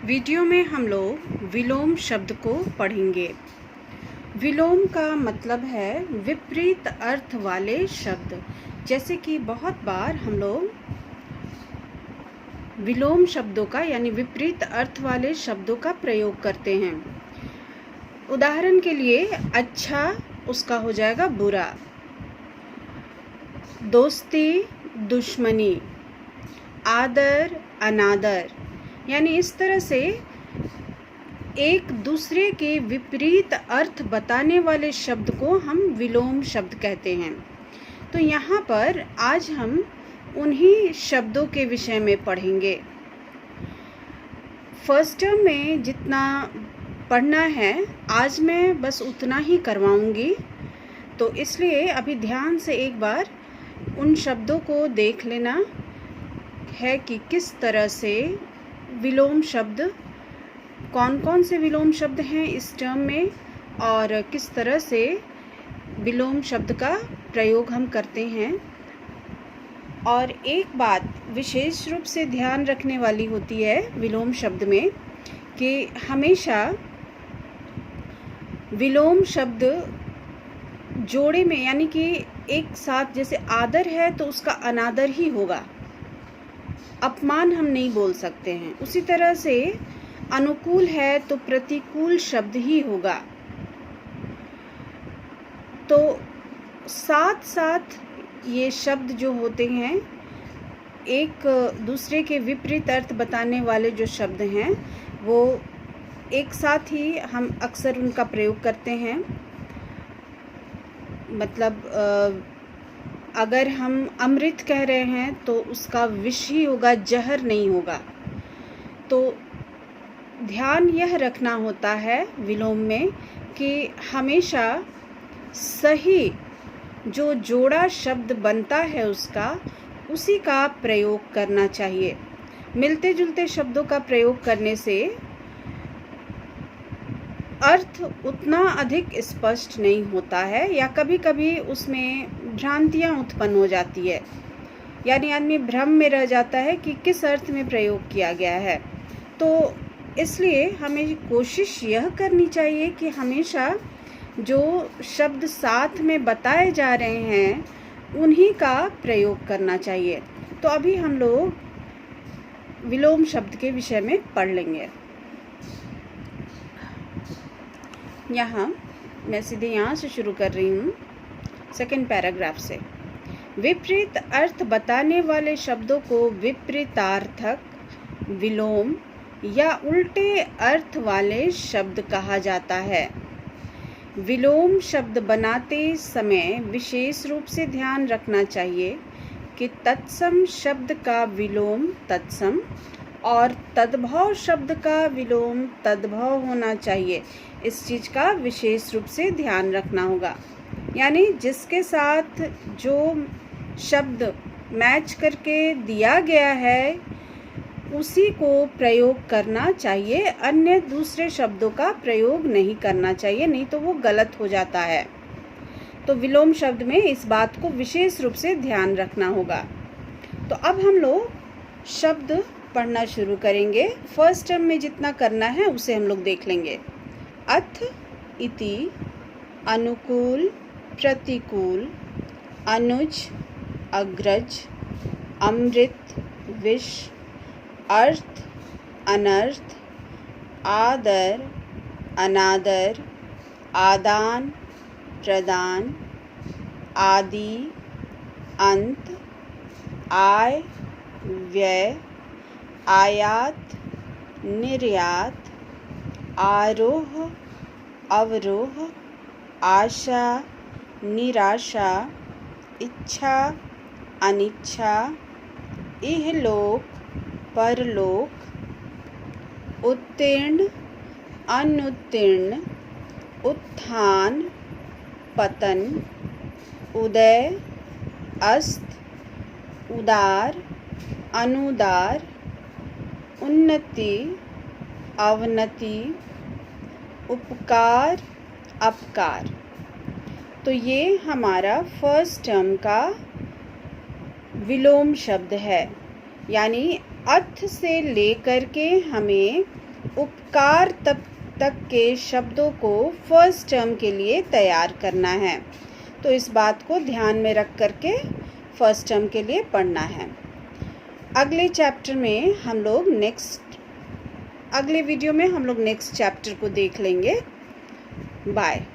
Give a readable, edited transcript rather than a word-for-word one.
Video में हम लोग विलोम शब्द को पढ़ेंगे। विलोम का मतलब है विपरीत अर्थ वाले शब्द। जैसे कि बहुत बार हम लोग विलोम शब्दों का यानी विपरीत अर्थ वाले शब्दों का प्रयोग करते हैं। उदाहरण के लिए अच्छा उसका हो जाएगा बुरा, दोस्ती दुश्मनी, आदर अनादर। यानी इस तरह से एक दूसरे के विपरीत अर्थ बताने वाले शब्द को हम विलोम शब्द कहते हैं। तो यहाँ पर आज हम उन्हीं शब्दों के विषय में पढ़ेंगे। फर्स्ट टर्म में जितना पढ़ना है आज मैं बस उतना ही करवाऊंगी, तो इसलिए अभी ध्यान से एक बार उन शब्दों को देख लेना है कि किस तरह से विलोम शब्द, कौन कौन से विलोम शब्द हैं इस टर्म में और किस तरह से विलोम शब्द का प्रयोग हम करते हैं। और एक बात विशेष रूप से ध्यान रखने वाली होती है विलोम शब्द में कि हमेशा विलोम शब्द जोड़े में, यानी कि एक साथ, जैसे आदर है तो उसका अनादर ही होगा, अपमान हम नहीं बोल सकते हैं। उसी तरह से अनुकूल है तो प्रतिकूल शब्द ही होगा। तो साथ साथ ये शब्द जो होते हैं एक दूसरे के विपरीत अर्थ बताने वाले जो शब्द हैं वो एक साथ ही हम अक्सर उनका प्रयोग करते हैं। मतलब अगर हम अमृत कह रहे हैं तो उसका विष ही होगा, जहर नहीं होगा। तो ध्यान यह रखना होता है विलोम में कि हमेशा सही जो जोड़ा शब्द बनता है उसका, उसी का प्रयोग करना चाहिए। मिलते जुलते शब्दों का प्रयोग करने से अर्थ उतना अधिक स्पष्ट नहीं होता है या कभी कभी उसमें भ्रांतियाँ उत्पन्न हो जाती है, यानी आदमी भ्रम में रह जाता है कि किस अर्थ में प्रयोग किया गया है। तो इसलिए हमें कोशिश यह करनी चाहिए कि हमेशा जो शब्द साथ में बताए जा रहे हैं उन्हीं का प्रयोग करना चाहिए। तो अभी हम लोग विलोम शब्द के विषय में पढ़ लेंगे। यहाँ मैं सीधे यहाँ से शुरू कर रही हूँ, सेकंड पैराग्राफ से। विपरीत अर्थ बताने वाले शब्दों को विपरीतार्थक, विलोम या उल्टे अर्थ वाले शब्द कहा जाता है। विलोम शब्द बनाते समय विशेष रूप से ध्यान रखना चाहिए कि तत्सम शब्द का विलोम तत्सम और तद्भव शब्द का विलोम तद्भव होना चाहिए। इस चीज़ का विशेष रूप से ध्यान रखना होगा, यानी जिसके साथ जो शब्द मैच करके दिया गया है उसी को प्रयोग करना चाहिए, अन्य दूसरे शब्दों का प्रयोग नहीं करना चाहिए, नहीं तो वो गलत हो जाता है। तो विलोम शब्द में इस बात को विशेष रूप से ध्यान रखना होगा। तो अब हम लोग शब्द पढ़ना शुरू करेंगे। फर्स्ट टर्म में जितना करना है उसे हम लोग देख लेंगे। अथ, इति, अनुकूल, प्रतिकूल, अनुज, अग्रज, अमृत, विष, अर्थ, अनर्थ, आदर, अनादर, आदान प्रदान, आदि, अंत, आय व्यय, आयात निर्यात, आरोह अवरोह, आशा निराशा, इच्छा अनिच्छा, इहलोक परलोक, उत्तीर्ण अनुत्तीर्ण, उत्थान पतन, उदय अस्त, उदार अनुदार, उन्नति अवनति, उपकार अपकार। तो ये हमारा फर्स्ट टर्म का विलोम शब्द है, यानी अर्थ से लेकर के हमें उपकार तक के शब्दों को फर्स्ट टर्म के लिए तैयार करना है। तो इस बात को ध्यान में रख करके फर्स्ट टर्म के लिए पढ़ना है। अगले चैप्टर में हम लोग अगले वीडियो में हम लोग नेक्स्ट चैप्टर को देख लेंगे। बाय।